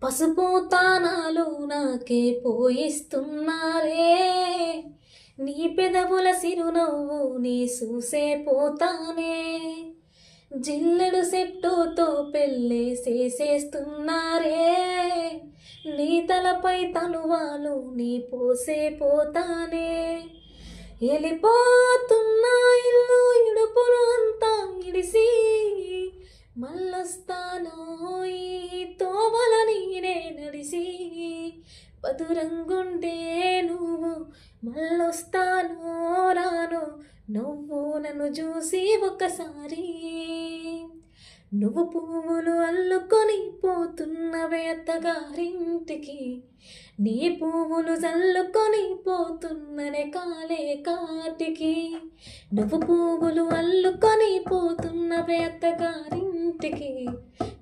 పసుపు తానాలు నాకే పోయిస్తున్నారే, నీ పెదవుల సిరునవ్వు నీ చూసే పోతానే, జిల్లెడు సెట్టుతో పెళ్ళి చేసేస్తున్నారే, నీ తలపై తనువాలు నీ పోసే పోతానే, వెళ్ళిపోతున్నా ఇల్లు ఇడుపులు అంతా ఇడిసి, మళ్ళొస్తాను ఈ తోవల నీనే నడిసి, పదురంగుండే నువ్వు మళ్ళొస్తాను రాను, నువ్వు నన్ను చూసి ఒక్కసారి, నువ్వు పువ్వులు అల్లుకొని పోతున్నవే అత్తగారింటికి, నీ పువ్వులు చల్లుకొని పోతున్ననే కాలే కాటికి, నువ్వు పువ్వులు అల్లుకొని పోతున్నవే అత్తగారింటికి,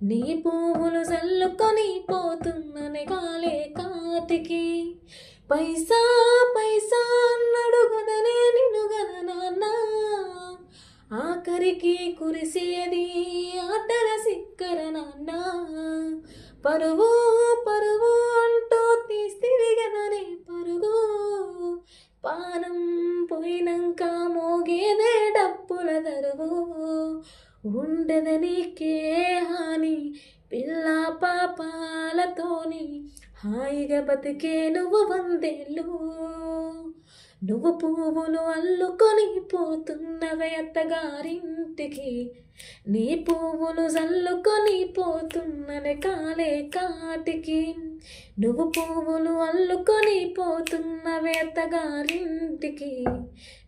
నీ పువ్వులు చల్లుకొని పోతున్ననే కాలే కాటికి, పైసా పైసా అన్నాడు గదనే నిన్ను గద నాన్న, ఆఖరికి కురిసేది ఆటల సిక్కర నాన్న, పరువు పరువు అంటూ తీస్తివి గదనే పరుగు, పానం పోయినాక మోగేదే డప్పుల దరువు, ఉండదు నీకే హాని పిల్ల పాపాలతోని, హాయిగా బతికే నువ్వు 100 ఏళ్ళు, నువ్వు పువ్వులు అల్లుకొని పోతున్నవే అత్తగారింటికి, నీ పువ్వులు చల్లుకొని పోతున్ననే కాలే కాటికి, నువ్వు పువ్వులు అల్లుకొని పోతున్నవే అత్తగారింటికి,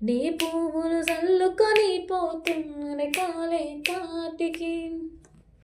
నీ పువ్వులు చల్లుకొని పోతున్ననే కాలే కాటికి.